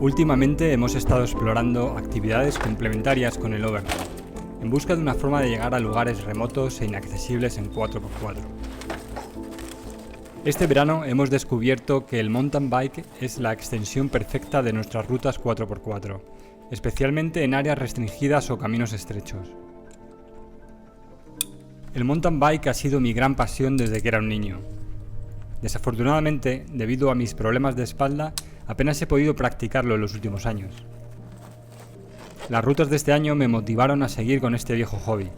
Últimamente hemos estado explorando actividades complementarias con el Overland, en busca de una forma de llegar a lugares remotos e inaccesibles en 4x4. Este verano hemos descubierto que el mountain bike es la extensión perfecta de nuestras rutas 4x4, especialmente en áreas restringidas o caminos estrechos. El mountain bike ha sido mi gran pasión desde que era un niño. Desafortunadamente, debido a mis problemas de espalda, apenas he podido practicarlo en los últimos años. Las rutas de este año me motivaron a seguir con este viejo hobby,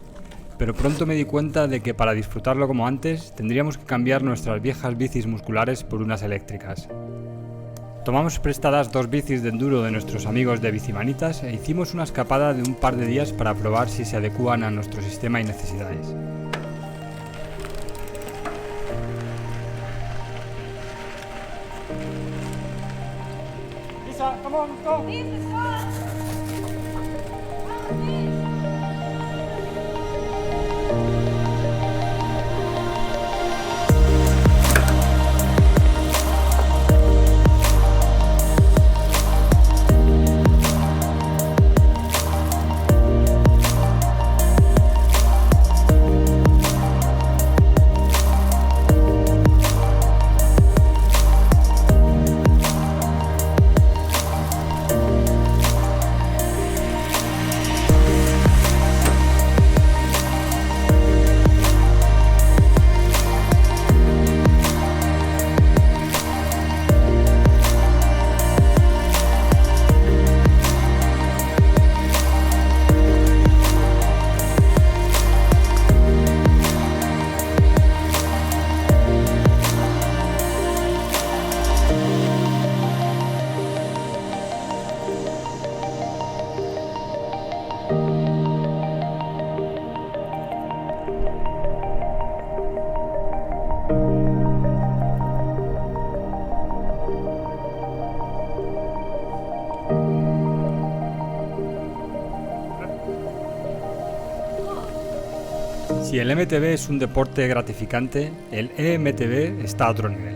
pero pronto me di cuenta de que para disfrutarlo como antes, tendríamos que cambiar nuestras viejas bicis musculares por unas eléctricas. Tomamos prestadas 2 bicis de enduro de nuestros amigos de Bicimanitas e hicimos una escapada de un par de días para probar si se adecúan a nuestro sistema y necesidades. Lisa, come on, go! Si el MTB es un deporte gratificante, el EMTB está a otro nivel.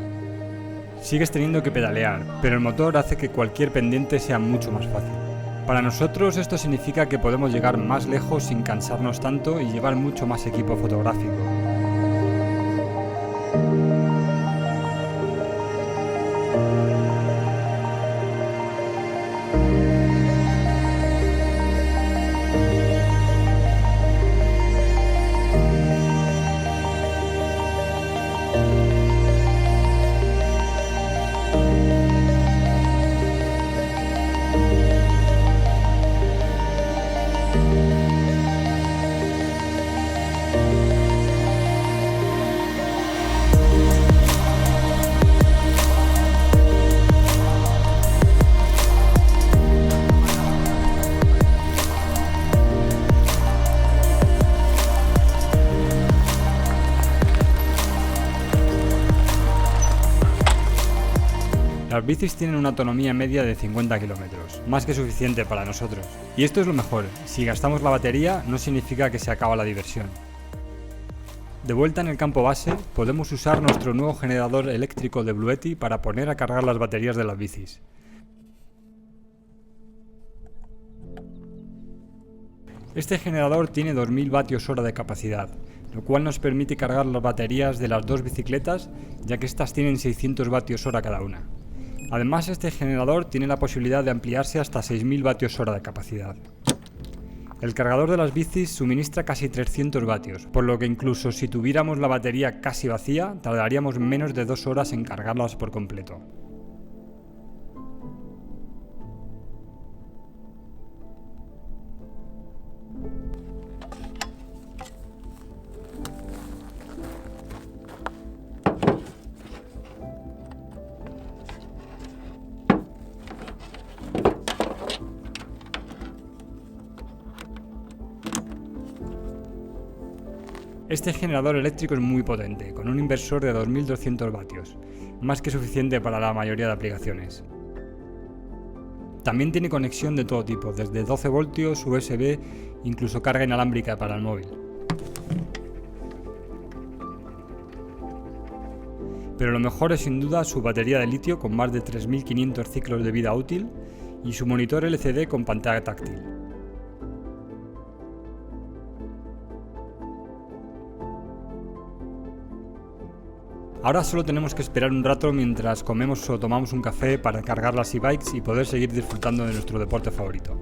Sigues teniendo que pedalear, pero el motor hace que cualquier pendiente sea mucho más fácil. Para nosotros esto significa que podemos llegar más lejos sin cansarnos tanto y llevar mucho más equipo fotográfico. Las bicis tienen una autonomía media de 50 km, más que suficiente para nosotros. Y esto es lo mejor, si gastamos la batería no significa que se acaba la diversión. De vuelta en el campo base, podemos usar nuestro nuevo generador eléctrico de Bluetti para poner a cargar las baterías de las bicis. Este generador tiene 2000 vatios hora de capacidad, lo cual nos permite cargar las baterías de las 2 bicicletas, ya que estas tienen 600 vatios hora cada una. Además, este generador tiene la posibilidad de ampliarse hasta 6000 vatios hora de capacidad. El cargador de las bicis suministra casi 300 vatios, por lo que incluso si tuviéramos la batería casi vacía, tardaríamos menos de 2 horas en cargarlas por completo. Este generador eléctrico es muy potente, con un inversor de 2200 vatios, más que suficiente para la mayoría de aplicaciones. También tiene conexión de todo tipo, desde 12 voltios, USB, incluso carga inalámbrica para el móvil. Pero lo mejor es sin duda su batería de litio con más de 3500 ciclos de vida útil y su monitor LCD con pantalla táctil. Ahora solo tenemos que esperar un rato mientras comemos o tomamos un café para cargar las e-bikes y poder seguir disfrutando de nuestro deporte favorito.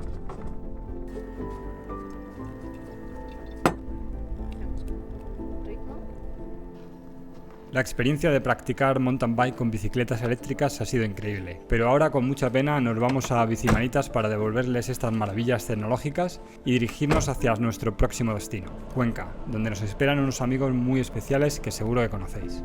La experiencia de practicar mountain bike con bicicletas eléctricas ha sido increíble, pero ahora con mucha pena nos vamos a Bicimanitas para devolverles estas maravillas tecnológicas y dirigirnos hacia nuestro próximo destino, Cuenca, donde nos esperan unos amigos muy especiales que seguro que conocéis.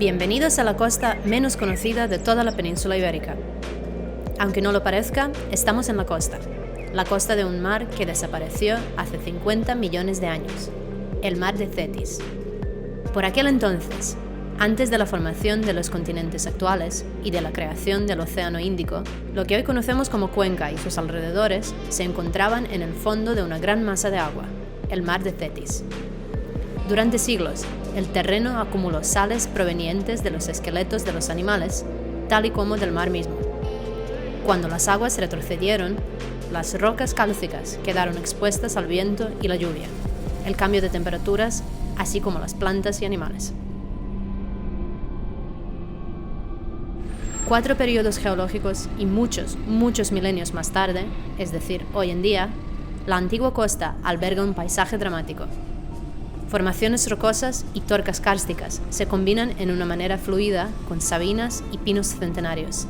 Bienvenidos a la costa menos conocida de toda la península ibérica. Aunque no lo parezca, estamos en la costa de un mar que desapareció hace 50 millones de años, el mar de Cetis. Por aquel entonces, antes de la formación de los continentes actuales y de la creación del Océano Índico, lo que hoy conocemos como Cuenca y sus alrededores se encontraban en el fondo de una gran masa de agua, el mar de Cetis. Durante siglos, el terreno acumuló sales provenientes de los esqueletos de los animales, tal y como del mar mismo. Cuando las aguas retrocedieron, las rocas cálcicas quedaron expuestas al viento y la lluvia, el cambio de temperaturas, así como las plantas y animales. 4 periodos geológicos y muchos milenios más tarde, es decir, hoy en día, la antigua costa alberga un paisaje dramático. Formaciones rocosas y torcas kársticas se combinan en una manera fluida con sabinas y pinos centenarios,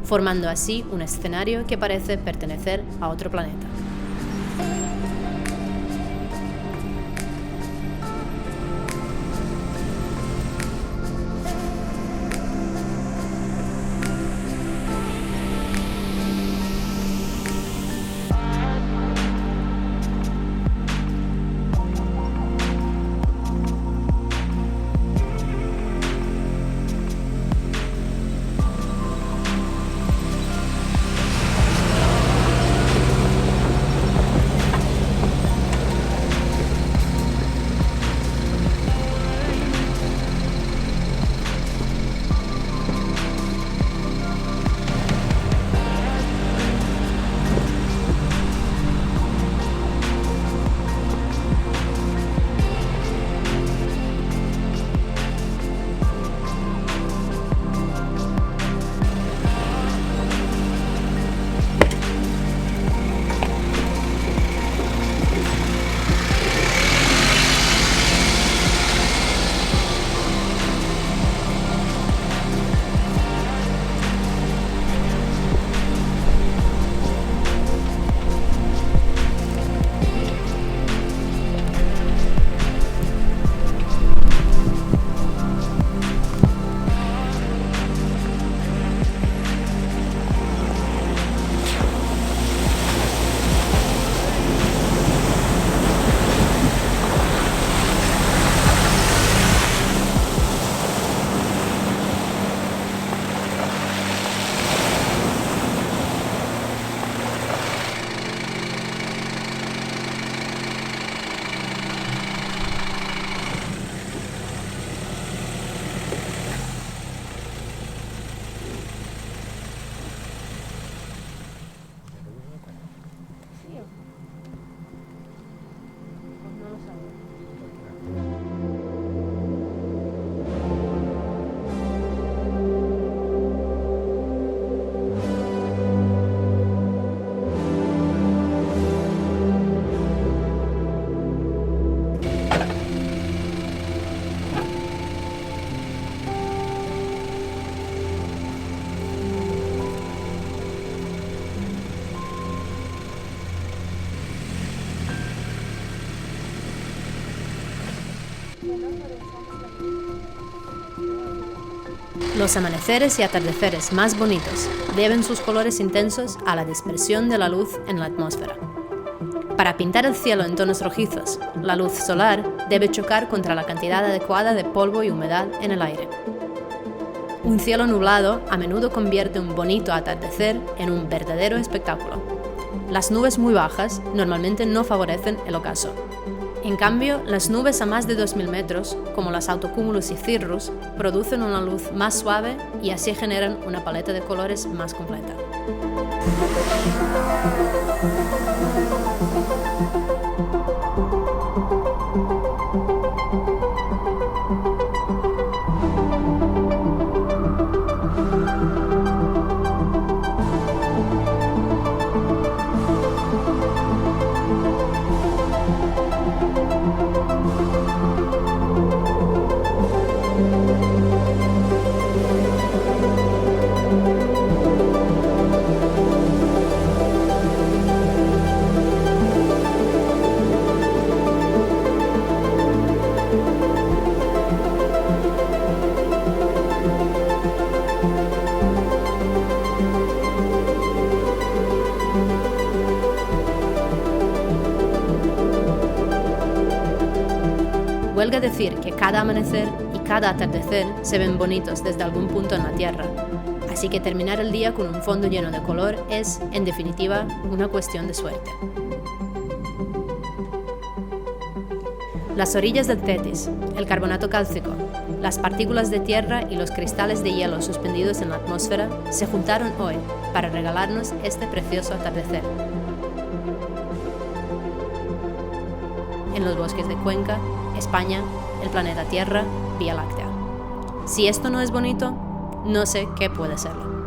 formando así un escenario que parece pertenecer a otro planeta. Los amaneceres y atardeceres más bonitos deben sus colores intensos a la dispersión de la luz en la atmósfera. Para pintar el cielo en tonos rojizos, la luz solar debe chocar contra la cantidad adecuada de polvo y humedad en el aire. Un cielo nublado a menudo convierte un bonito atardecer en un verdadero espectáculo. Las nubes muy bajas normalmente no favorecen el ocaso. En cambio, las nubes a más de 2000 metros, como las autocumulus y cirrus, producen una luz más suave y así generan una paleta de colores más completa. Huelga decir que cada amanecer y cada atardecer se ven bonitos desde algún punto en la Tierra, así que terminar el día con un fondo lleno de color es, en definitiva, una cuestión de suerte. Las orillas del Tetis, el carbonato cálcico, las partículas de tierra y los cristales de hielo suspendidos en la atmósfera se juntaron hoy para regalarnos este precioso atardecer. En los bosques de Cuenca, España, el planeta Tierra, Vía Láctea. Si esto no es bonito, no sé qué puede serlo.